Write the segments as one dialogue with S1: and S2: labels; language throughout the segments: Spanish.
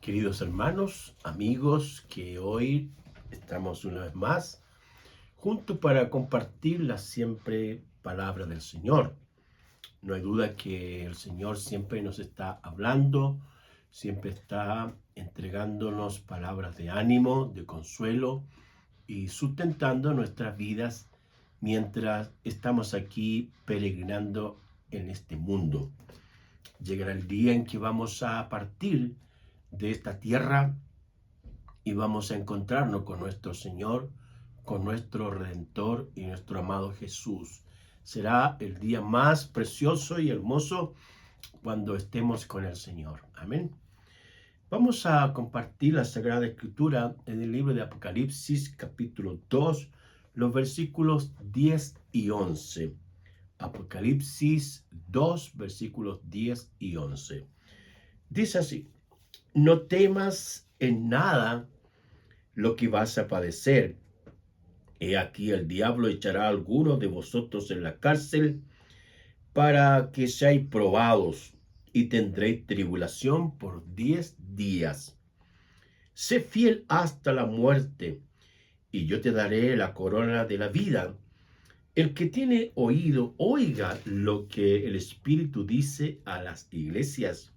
S1: Queridos hermanos, amigos, que hoy estamos una vez más juntos para compartir la siempre palabra del Señor. No hay duda que el Señor siempre nos está hablando, siempre está entregándonos palabras de ánimo, de consuelo y sustentando nuestras vidas mientras estamos aquí peregrinando en este mundo. Llegará el día en que vamos a partir de esta tierra y vamos a encontrarnos con nuestro Señor, con nuestro Redentor y nuestro amado Jesús. Será el día más precioso y hermoso cuando estemos con el Señor. Amén. Vamos a compartir la Sagrada Escritura en el libro de Apocalipsis, capítulo 2, los versículos 10 y 11. Apocalipsis 2, versículos 10 y 11. Dice así: no temas en nada lo que vas a padecer. He aquí el diablo echará a algunos de vosotros en la cárcel para que seáis probados, y tendréis tribulación por 10 días. Sé fiel hasta la muerte, y yo te daré la corona de la vida. El que tiene oído, oiga lo que el Espíritu dice a las iglesias.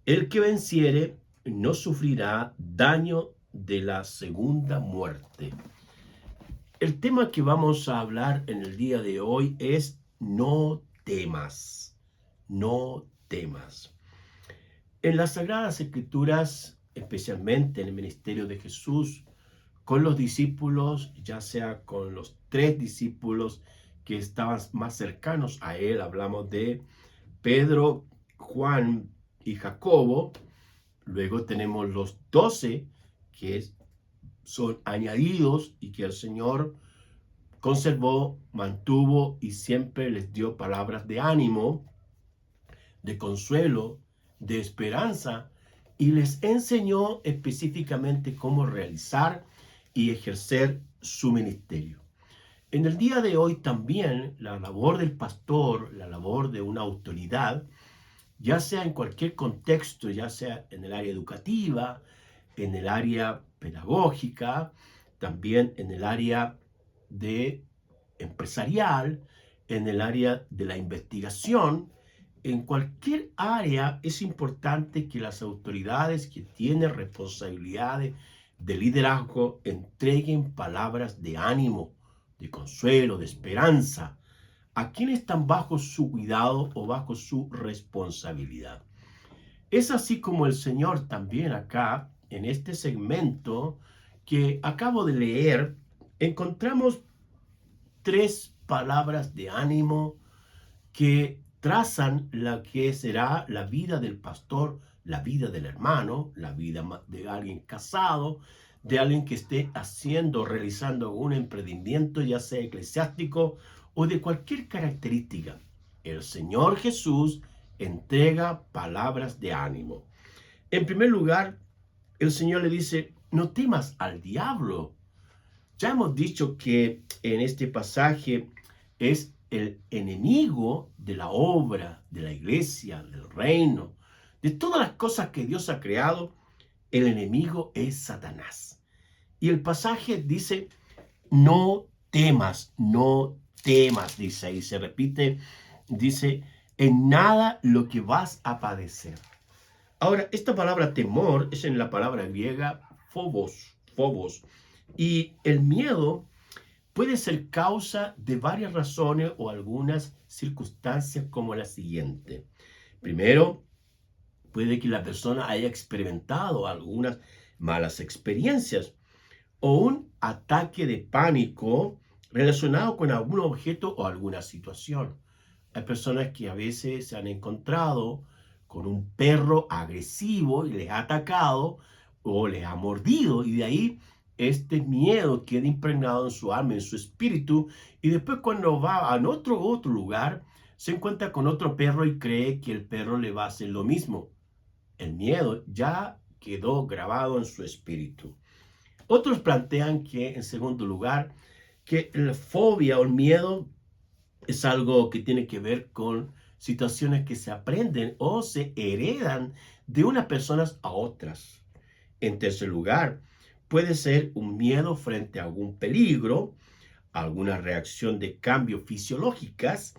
S1: El que venciere no sufrirá daño de la segunda muerte. El tema que vamos a hablar en el día de hoy es no temas, no temas. En las Sagradas Escrituras, especialmente en el ministerio de Jesús, con los discípulos, ya sea con los 3 discípulos que estaban más cercanos a él, hablamos de Pedro, Juan y Jacobo. Luego tenemos los 12 que son añadidos y que el Señor conservó, mantuvo y siempre les dio palabras de ánimo, de consuelo, de esperanza, y les enseñó específicamente cómo realizar y ejercer su ministerio. En el día de hoy también la labor del pastor, la labor de una autoridad, ya sea en cualquier contexto, ya sea en el área educativa, en el área pedagógica, también en el área de empresarial, en el área de la investigación, en cualquier área es importante que las autoridades que tienen responsabilidades de liderazgo entreguen palabras de ánimo, de consuelo, de esperanza a quienes están bajo su cuidado o bajo su responsabilidad. Es así como el Señor también acá, en este segmento que acabo de leer, encontramos 3 palabras de ánimo que trazan la que será la vida del pastor, la vida del hermano, la vida de alguien casado, de alguien que esté haciendo, realizando un emprendimiento, ya sea eclesiástico o de cualquier característica. El Señor Jesús entrega palabras de ánimo. En primer lugar, el Señor le dice: no temas al diablo. Ya hemos dicho que en este pasaje es el enemigo de la obra, de la iglesia, del reino, de todas las cosas que Dios ha creado. El enemigo es Satanás. Y el pasaje dice: no temas, no temas, dice ahí, se repite, dice: en nada lo que vas a padecer. Ahora, esta palabra temor es en la palabra griega phobos, y el miedo puede ser causa de varias razones o algunas circunstancias como la siguiente. Primero, puede que la persona haya experimentado algunas malas experiencias o un ataque de pánico relacionado con algún objeto o alguna situación. Hay personas que a veces se han encontrado con un perro agresivo y les ha atacado o les ha mordido, y de ahí este miedo queda impregnado en su alma, en su espíritu, y después cuando va a otro lugar se encuentra con otro perro y cree que el perro le va a hacer lo mismo. El miedo ya quedó grabado en su espíritu. Otros plantean que, en segundo lugar, que la fobia o el miedo es algo que tiene que ver con situaciones que se aprenden o se heredan de unas personas a otras. En tercer lugar, puede ser un miedo frente a algún peligro, alguna reacción de cambios fisiológicas,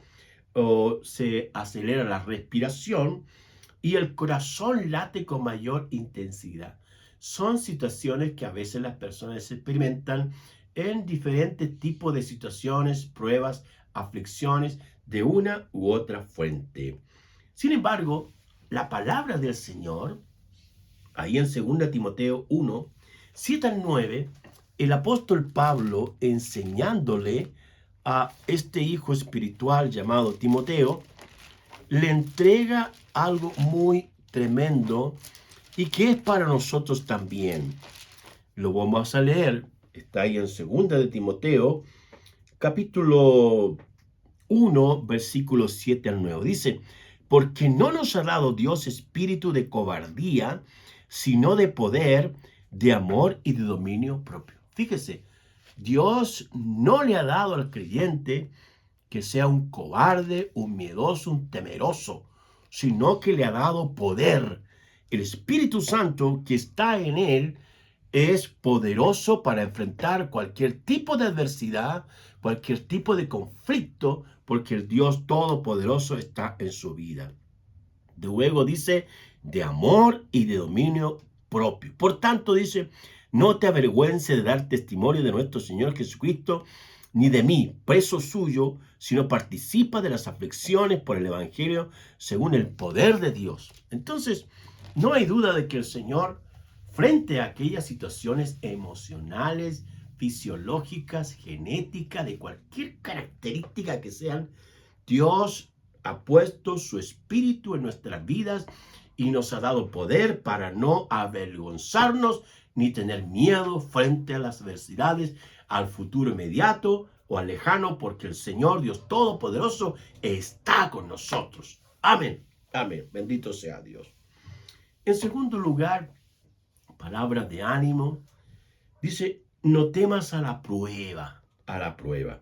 S1: o se acelera la respiración y el corazón late con mayor intensidad. Son situaciones que a veces las personas experimentan en diferentes tipos de situaciones, pruebas, aflicciones de una u otra fuente. Sin embargo, la palabra del Señor, ahí en 2 Timoteo 1, 7 al 9, el apóstol Pablo enseñándole a este hijo espiritual llamado Timoteo, le entrega algo muy tremendo y que es para nosotros también. Lo vamos a leer, está ahí en 2 Timoteo, capítulo 1, versículos 7 al 9. Dice, porque no nos ha dado Dios espíritu de cobardía, sino de poder, de amor y de dominio propio. Fíjese, Dios no le ha dado al creyente que sea un cobarde, un miedoso, un temeroso, sino que le ha dado poder. El Espíritu Santo que está en él es poderoso para enfrentar cualquier tipo de adversidad, cualquier tipo de conflicto, porque el Dios Todopoderoso está en su vida. Luego dice, de amor y de dominio propio. Por tanto, dice, no te avergüences de dar testimonio de nuestro Señor Jesucristo, ni de mí, preso suyo, sino participa de las aflicciones por el Evangelio según el poder de Dios. Entonces, no hay duda de que el Señor, frente a aquellas situaciones emocionales, fisiológicas, genéticas, de cualquier característica que sean, Dios ha puesto su espíritu en nuestras vidas y nos ha dado poder para no avergonzarnos ni tener miedo frente a las adversidades, al futuro inmediato o al lejano, porque el Señor Dios Todopoderoso está con nosotros. Amén. Amén. Bendito sea Dios. En segundo lugar, palabra de ánimo. Dice, no temas a la prueba, a la prueba.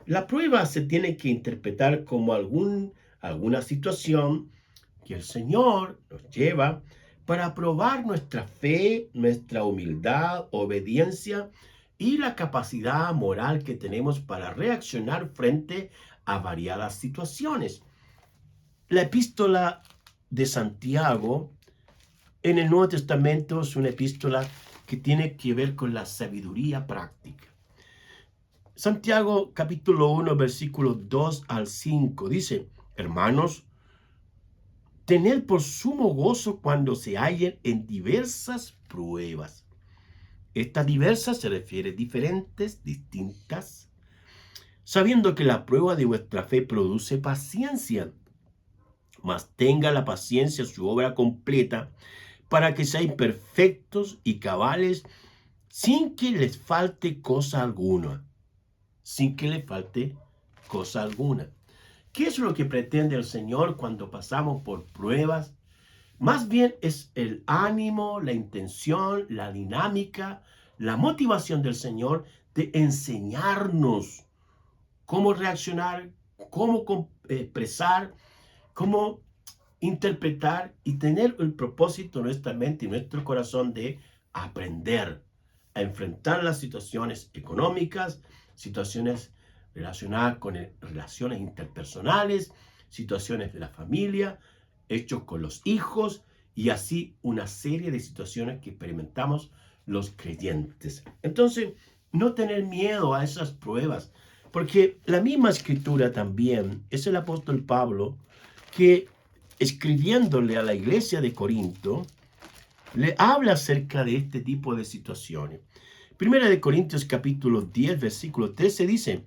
S1: La prueba se tiene que interpretar como alguna situación que el Señor nos lleva para probar nuestra fe, nuestra humildad, obediencia y la capacidad moral que tenemos para reaccionar frente a variadas situaciones. La epístola de Santiago en el Nuevo Testamento es una epístola que tiene que ver con la sabiduría práctica. Santiago capítulo 1, versículos 2 al 5 dice, hermanos, tened por sumo gozo cuando se hallen en diversas pruebas. Estas diversas se refiere diferentes, distintas, sabiendo que la prueba de vuestra fe produce paciencia, mas tenga la paciencia su obra completa, para que seáis perfectos y cabales, sin que les falte cosa alguna. Sin que le falte cosa alguna. ¿Qué es lo que pretende el Señor cuando pasamos por pruebas? Más bien es el ánimo, la intención, la dinámica, la motivación del Señor de enseñarnos cómo reaccionar, cómo expresar, cómo interpretar y tener el propósito en nuestra mente y nuestro corazón de aprender a enfrentar las situaciones económicas, situaciones relacionadas con relaciones interpersonales, situaciones de la familia, hechos con los hijos y así una serie de situaciones que experimentamos los creyentes. Entonces, no tener miedo a esas pruebas, porque la misma escritura también es el apóstol Pablo que escribiéndole a la iglesia de Corinto, le habla acerca de este tipo de situaciones. Primera de Corintios capítulo 10, versículo 13 dice,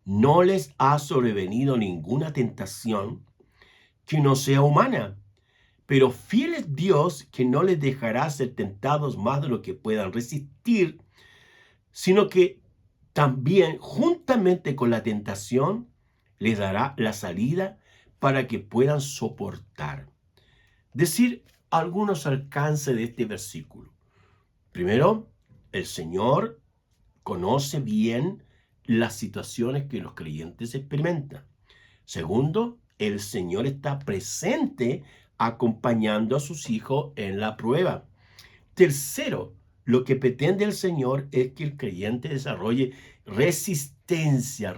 S1: no les ha sobrevenido ninguna tentación que no sea humana, pero fiel es Dios que no les dejará ser tentados más de lo que puedan resistir, sino que también juntamente con la tentación les dará la salida para que puedan soportar. Decir algunos alcances de este versículo. Primero, el Señor conoce bien las situaciones que los creyentes experimentan. Segundo, el Señor está presente acompañando a sus hijos en la prueba. Tercero, lo que pretende el Señor es que el creyente desarrolle resistencia.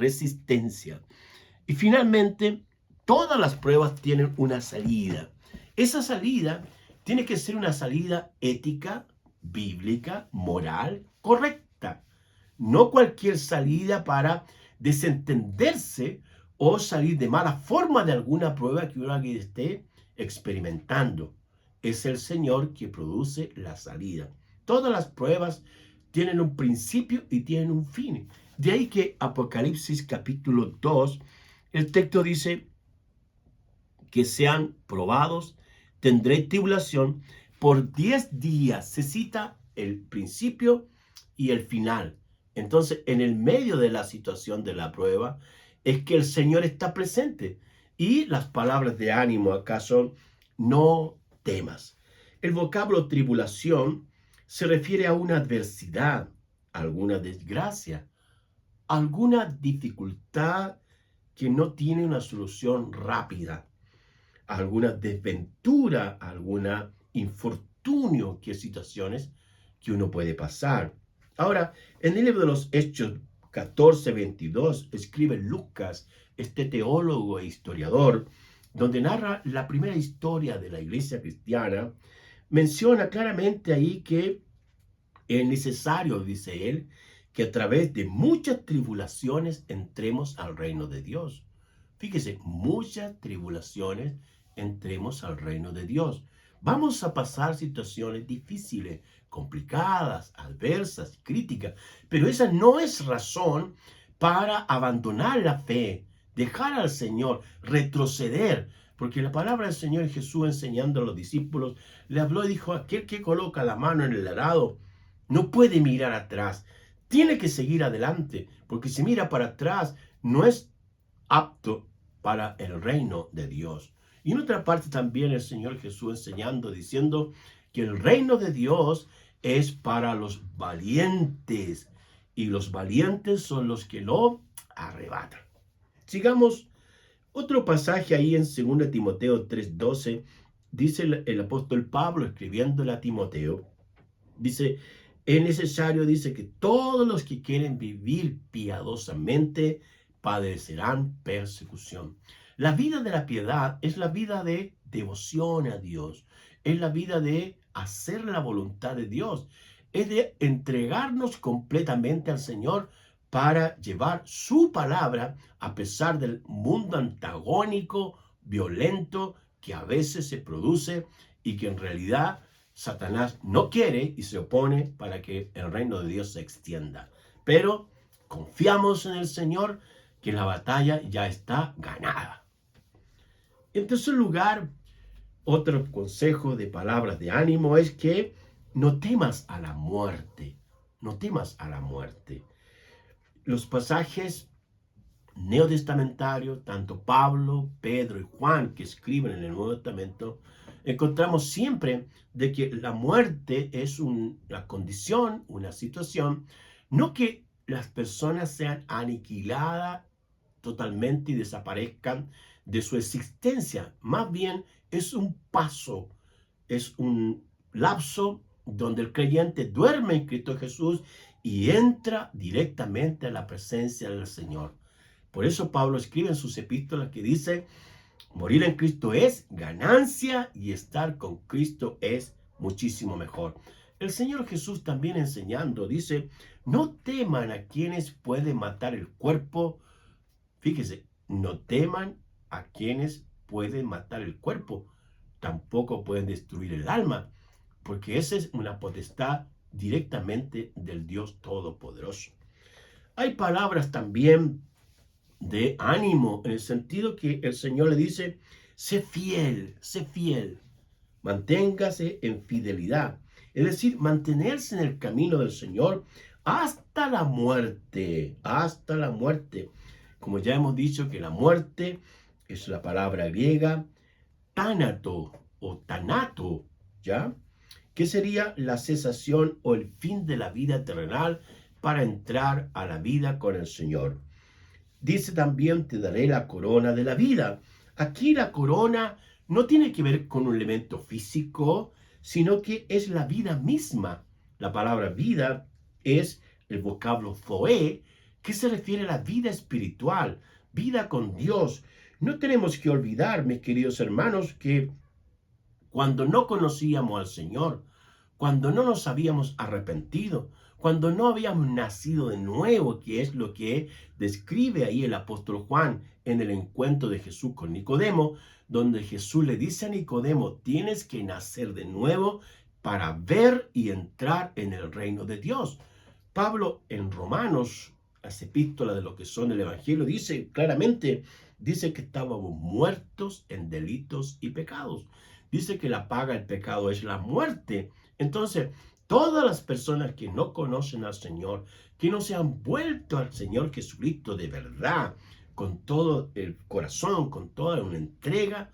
S1: Y finalmente, todas las pruebas tienen una salida. Esa salida tiene que ser una salida ética, bíblica, moral, correcta. No cualquier salida para desentenderse o salir de mala forma de alguna prueba que uno esté experimentando. Es el Señor que produce la salida. Todas las pruebas tienen un principio y tienen un fin. De ahí que Apocalipsis capítulo 2, el texto dice que sean probados, tendréis tribulación por 10 días. Se cita el principio y el final. Entonces, en el medio de la situación de la prueba, es que el Señor está presente. Y las palabras de ánimo acá son, no temas. El vocablo tribulación se refiere a una adversidad, alguna desgracia, alguna dificultad que no tiene una solución rápida, alguna desventura, alguna infortunio, que situaciones que uno puede pasar. Ahora, en el libro de los Hechos 14:22, escribe Lucas, este teólogo e historiador, donde narra la primera historia de la iglesia cristiana, menciona claramente ahí que es necesario, dice él, que a través de muchas tribulaciones entremos al reino de Dios. Fíjese, muchas tribulaciones entremos al reino de Dios. Vamos a pasar situaciones difíciles, complicadas, adversas, críticas, pero esa no es razón para abandonar la fe, dejar al Señor, retroceder, porque la palabra del Señor Jesús, enseñando a los discípulos, le habló y dijo: aquel que coloca la mano en el arado no puede mirar atrás, tiene que seguir adelante, porque si mira para atrás no es apto para el reino de Dios. Y en otra parte también el Señor Jesús enseñando, diciendo que el reino de Dios es para los valientes, y los valientes son los que lo arrebatan. Sigamos otro pasaje ahí en 2 Timoteo 3:12, dice el apóstol Pablo escribiéndole a Timoteo, dice, es necesario, dice, que todos los que quieren vivir piadosamente padecerán persecución. La vida de la piedad es la vida de devoción a Dios, es la vida de hacer la voluntad de Dios, es de entregarnos completamente al Señor para llevar su palabra a pesar del mundo antagónico, violento, que a veces se produce y que en realidad Satanás no quiere y se opone para que el reino de Dios se extienda. Pero confiamos en el Señor, que la batalla ya está ganada. En tercer lugar, otro consejo de palabras de ánimo es que no temas a la muerte. No temas a la muerte. Los pasajes neotestamentarios, tanto Pablo, Pedro y Juan, que escriben en el Nuevo Testamento, encontramos siempre de que la muerte es una condición, una situación, no que las personas sean aniquiladas totalmente y desaparezcan de su existencia, más bien es un paso, es un lapso donde el creyente duerme en Cristo Jesús y entra directamente a la presencia del Señor. Por eso Pablo escribe en sus epístolas que dice: morir en Cristo es ganancia y estar con Cristo es muchísimo mejor. El Señor Jesús también enseñando dice: no teman a quienes pueden matar el cuerpo. Fíjese, no teman a quienes pueden matar el cuerpo, tampoco pueden destruir el alma, porque esa es una potestad directamente del Dios Todopoderoso. Hay palabras también de ánimo, en el sentido que el Señor le dice: sé fiel, manténgase en fidelidad. Es decir, mantenerse en el camino del Señor hasta la muerte, hasta la muerte. Como ya hemos dicho que la muerte es la palabra griega tánato o tanato, ¿ya? Que sería la cesación o el fin de la vida terrenal para entrar a la vida con el Señor. Dice también: te daré la corona de la vida. Aquí la corona no tiene que ver con un elemento físico, sino que es la vida misma. La palabra vida es el vocablo zoe, que se refiere a la vida espiritual, vida con Dios. No tenemos que olvidar, mis queridos hermanos, que cuando no conocíamos al Señor, cuando no nos habíamos arrepentido, cuando no habíamos nacido de nuevo, que es lo que describe ahí el apóstol Juan en el encuentro de Jesús con Nicodemo, donde Jesús le dice a Nicodemo, tienes que nacer de nuevo para ver y entrar en el reino de Dios. Pablo en Romanos, las epístolas de lo que son el Evangelio, dice claramente, dice que estábamos muertos en delitos y pecados. Dice que la paga del pecado es la muerte. Entonces, todas las personas que no conocen al Señor, que no se han vuelto al Señor Jesucristo de verdad, con todo el corazón, con toda una entrega,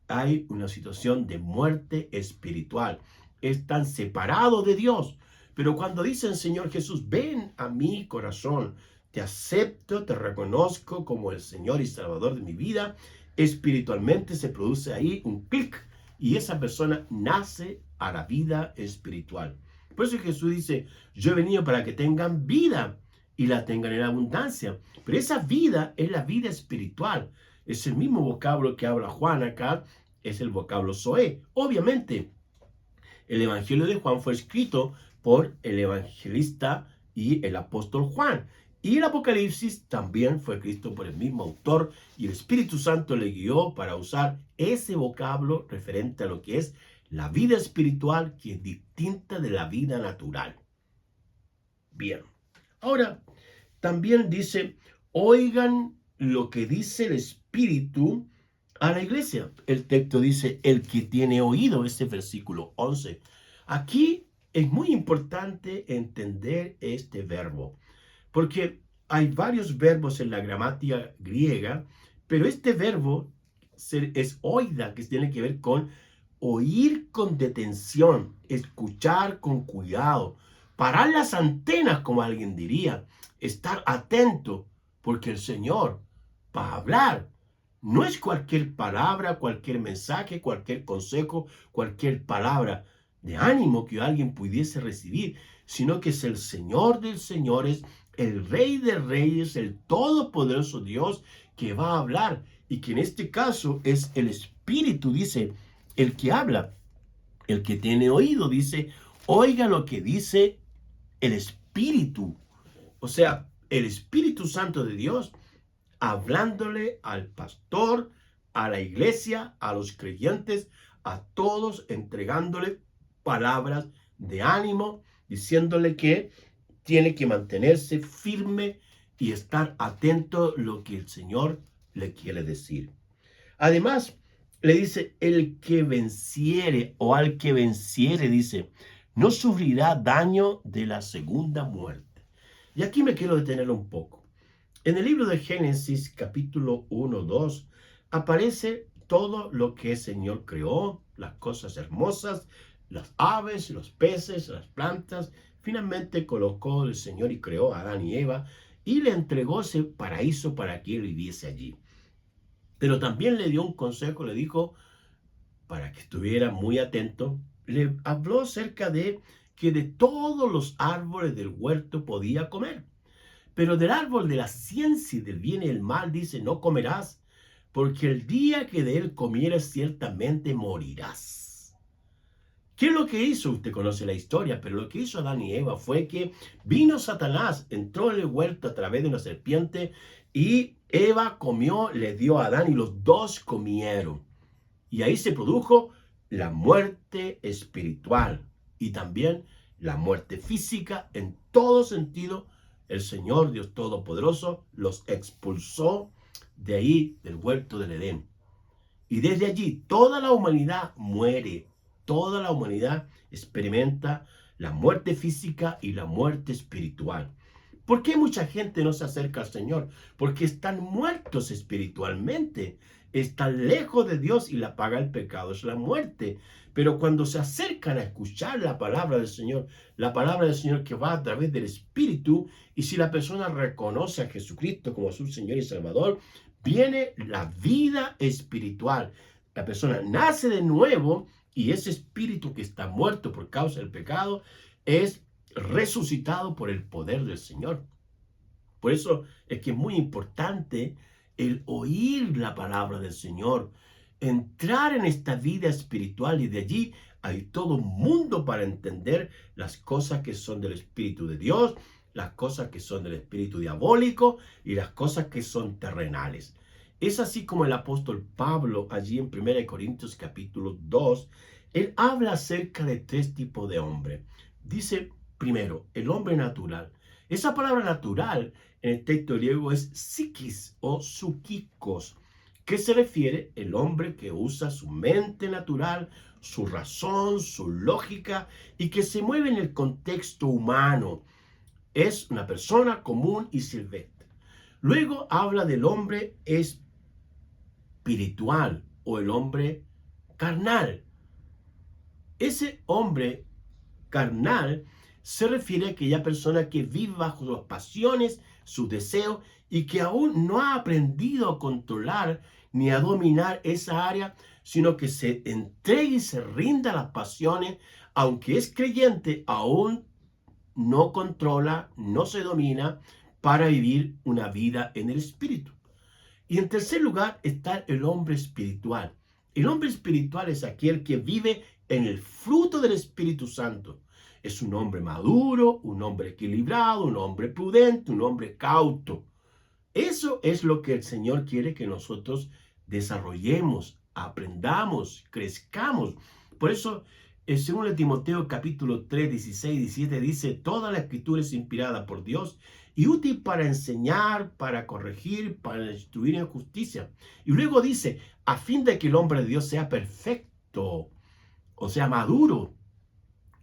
S1: hay una situación de muerte espiritual. Están separados de Dios. Pero cuando dicen, Señor Jesús, ven a mi corazón, te acepto, te reconozco como el Señor y Salvador de mi vida, espiritualmente se produce ahí un clic y esa persona nace a la vida espiritual. Por eso Jesús dice, yo he venido para que tengan vida y la tengan en abundancia. Pero esa vida es la vida espiritual. Es el mismo vocablo que habla Juan acá, es el vocablo zoe. Obviamente, el Evangelio de Juan fue escrito por el evangelista y el apóstol Juan. Y el Apocalipsis también fue escrito por el mismo autor y el Espíritu Santo le guió para usar ese vocablo referente a lo que es la vida espiritual, que es distinta de la vida natural. Bien, ahora también dice, oigan lo que dice el Espíritu a la iglesia. El texto dice, el que tiene oído, este versículo 11. Aquí es muy importante entender este verbo, porque hay varios verbos en la gramática griega, pero este verbo es oida, que tiene que ver con oír con detención, escuchar con cuidado, parar las antenas, como alguien diría, estar atento, porque el Señor, para hablar, no es cualquier palabra, cualquier mensaje, cualquier consejo, cualquier palabra de ánimo que alguien pudiese recibir, sino que es el Señor de señores, el Rey de reyes, el todopoderoso Dios que va a hablar, y que en este caso es el Espíritu, dice, el que habla. El que tiene oído, dice, oiga lo que dice el Espíritu. O sea, el Espíritu Santo de Dios hablándole al pastor, a la iglesia, a los creyentes, a todos, entregándole palabras de ánimo, diciéndole que tiene que mantenerse firme y estar atento a lo que el Señor le quiere decir. Además, le dice, el que venciere o al que venciere, dice, no sufrirá daño de la segunda muerte. Y aquí me quiero detener un poco. En el libro de Génesis, capítulo 1, 2, aparece todo lo que el Señor creó, las cosas hermosas, las aves, los peces, las plantas. Finalmente colocó el Señor y creó a Adán y Eva y le entregó ese paraíso para que él viviese allí. Pero también le dio un consejo, le dijo, para que estuviera muy atento, le habló acerca de que de todos los árboles del huerto podía comer. Pero del árbol de la ciencia y del bien y el mal, dice, no comerás, porque el día que de él comieras ciertamente morirás. ¿Qué es lo que hizo? Usted conoce la historia, pero lo que hizo Adán y Eva fue que vino Satanás, entró en el huerto a través de una serpiente y Eva comió, le dio a Adán y los dos comieron. Y ahí se produjo la muerte espiritual y también la muerte física en todo sentido. El Señor Dios Todopoderoso los expulsó de ahí, del huerto del Edén. Y desde allí toda la humanidad muere. Toda la humanidad experimenta la muerte física y la muerte espiritual. ¿Por qué mucha gente no se acerca al Señor? Porque están muertos espiritualmente. Están lejos de Dios y la paga del pecado es la muerte. Pero cuando se acercan a escuchar la palabra del Señor que va a través del Espíritu, y si la persona reconoce a Jesucristo como su Señor y Salvador, viene la vida espiritual. La persona nace de nuevo Y ese espíritu que está muerto por causa del pecado es resucitado por el poder del Señor. Por eso es que es muy importante el oír la palabra del Señor, entrar en esta vida espiritual, y de allí hay todo un mundo para entender las cosas que son del Espíritu de Dios, las cosas que son del espíritu diabólico y las cosas que son terrenales. Es así como el apóstol Pablo, allí en 1 Corintios capítulo 2, él habla acerca de tres tipos de hombre. Dice, primero, el hombre natural. Esa palabra natural en el texto griego es psiquis o psúquicos, que se refiere al hombre que usa su mente natural, su razón, su lógica, y que se mueve en el contexto humano. Es una persona común y silvestre. Luego habla del hombre espiritual o el hombre carnal. Ese hombre carnal se refiere a aquella persona que vive bajo sus pasiones, sus deseos, y que aún no ha aprendido a controlar ni a dominar esa área, sino que se entrega y se rinda a las pasiones, aunque es creyente, aún no controla, no se domina para vivir una vida en el espíritu. Y en tercer lugar está el hombre espiritual. El hombre espiritual es aquel que vive en el fruto del Espíritu Santo. Es un hombre maduro, un hombre equilibrado, un hombre prudente, un hombre cauto. Eso es lo que el Señor quiere que nosotros desarrollemos, aprendamos, crezcamos. Por eso, según el Timoteo capítulo 3, 16 y 17, dice, toda la escritura es inspirada por Dios y útil para enseñar, para corregir, para instruir en justicia. Y luego dice, a fin de que el hombre de Dios sea perfecto, o sea, maduro.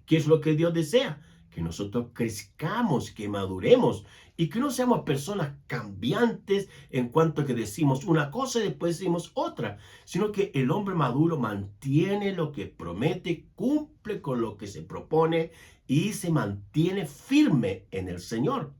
S1: ¿Qué es lo que Dios desea? Que nosotros crezcamos, que maduremos y que no seamos personas cambiantes en cuanto a que decimos una cosa y después decimos otra, sino que el hombre maduro mantiene lo que promete, cumple con lo que se propone y se mantiene firme en el Señor,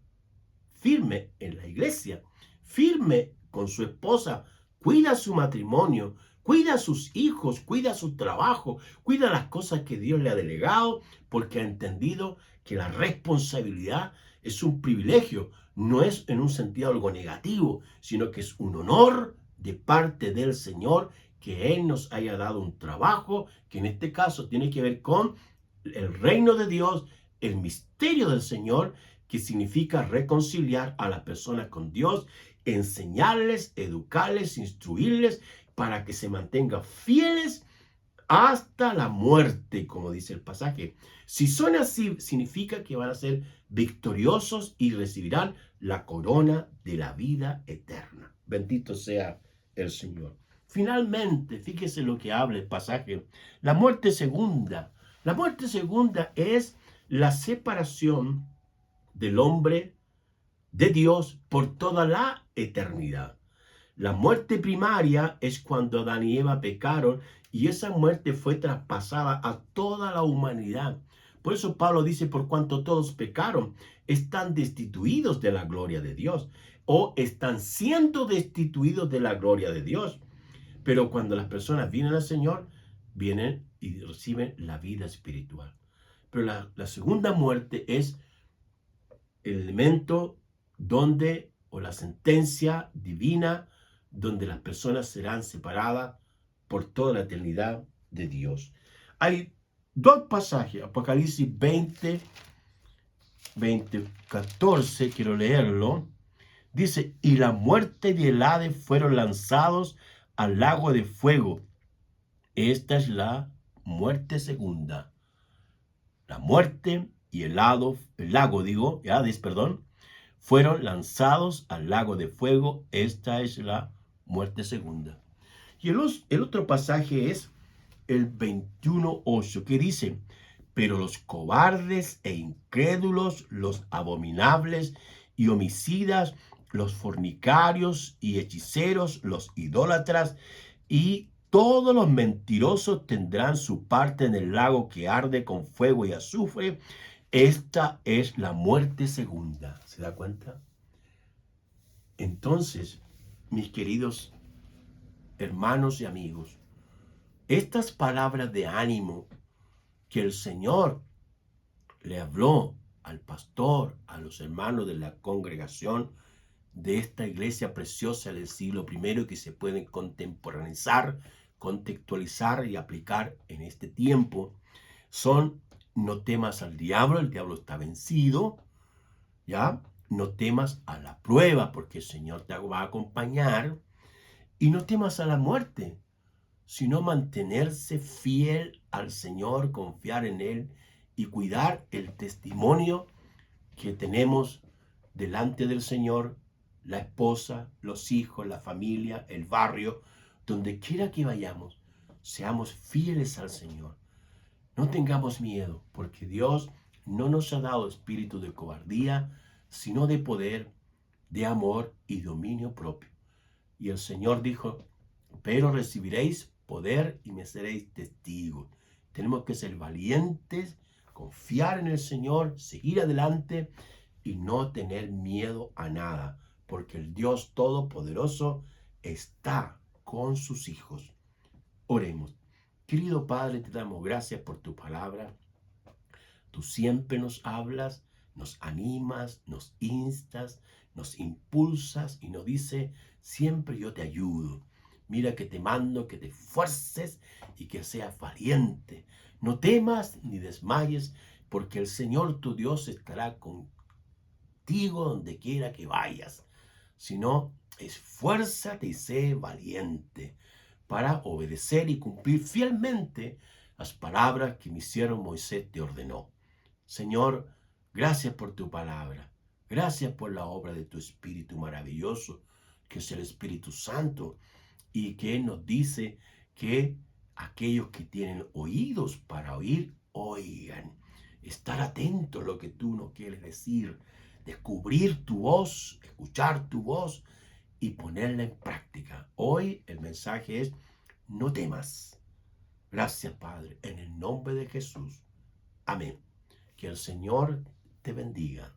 S1: firme en la iglesia, firme con su esposa, cuida su matrimonio, cuida a sus hijos, cuida su trabajo, cuida las cosas que Dios le ha delegado, porque ha entendido que la responsabilidad es un privilegio, no es en un sentido algo negativo, sino que es un honor de parte del Señor que Él nos haya dado un trabajo que en este caso tiene que ver con el reino de Dios, el misterio del Señor, que significa reconciliar a las personas con Dios, enseñarles, educarles, instruirles, para que se mantengan fieles hasta la muerte, como dice el pasaje. Si son así, significa que van a ser victoriosos y recibirán la corona de la vida eterna. Bendito sea el Señor. Finalmente, fíjese lo que habla el pasaje. La muerte segunda. La muerte segunda es la separación del hombre de Dios por toda la eternidad. La muerte primaria es cuando Adán y Eva pecaron y esa muerte fue traspasada a toda la humanidad. Por eso Pablo dice, por cuanto todos pecaron, están destituidos de la gloria de Dios o están siendo destituidos de la gloria de Dios. Pero cuando las personas vienen al Señor, vienen y reciben la vida espiritual. Pero la segunda muerte es el elemento donde, o la sentencia divina, donde las personas serán separadas por toda la eternidad de Dios. Hay dos pasajes, Apocalipsis 14, quiero leerlo. Dice, y la muerte y el Hades fueron lanzados al lago de fuego. Esta es la muerte segunda. La muerte y el lago, Hades, fueron lanzados al lago de fuego. Esta es la muerte segunda. Y el otro pasaje es el 21:8, que dice, pero los cobardes e incrédulos, los abominables y homicidas, los fornicarios y hechiceros, los idólatras y todos los mentirosos tendrán su parte en el lago que arde con fuego y azufre. Esta es la muerte segunda. ¿Se da cuenta? Entonces, mis queridos hermanos y amigos, Estas palabras de ánimo que el Señor le habló al pastor, a los hermanos de la congregación de esta iglesia preciosa del siglo I que se pueden contemporaneizar, contextualizar y aplicar en este tiempo, son: no temas al diablo, el diablo está vencido, ¿ya? No temas a la prueba, porque el Señor te va a acompañar, y no temas a la muerte, sino mantenerse fiel al Señor, confiar en Él y cuidar el testimonio que tenemos delante del Señor, la esposa, los hijos, la familia, el barrio, donde quiera que vayamos, seamos fieles al Señor. No tengamos miedo, porque Dios no nos ha dado espíritu de cobardía, sino de poder, de amor y dominio propio. Y el Señor dijo: pero recibiréis poder y me seréis testigos. Tenemos que ser valientes, confiar en el Señor, seguir adelante y no tener miedo a nada, porque el Dios Todopoderoso está con sus hijos. Oremos. Querido Padre, te damos gracias por tu palabra. Tú siempre nos hablas, nos animas, nos instas, nos impulsas y nos dice: siempre yo te ayudo. Mira que te mando que te esfuerces y que seas valiente. No temas ni desmayes, porque el Señor tu Dios estará contigo donde quiera que vayas. Sino esfuérzate y sé valiente para obedecer y cumplir fielmente las palabras que mi siervo Moisés te ordenó. Señor, gracias por tu palabra. Gracias por la obra de tu Espíritu maravilloso, que es el Espíritu Santo, y que nos dice que aquellos que tienen oídos para oír, oigan. Estar atento a lo que tú nos quieres decir. Descubrir tu voz, escuchar tu voz y ponerla en práctica. Hoy el mensaje es: no temas. Gracias, Padre, en el nombre de Jesús. Amén. Que el Señor te bendiga.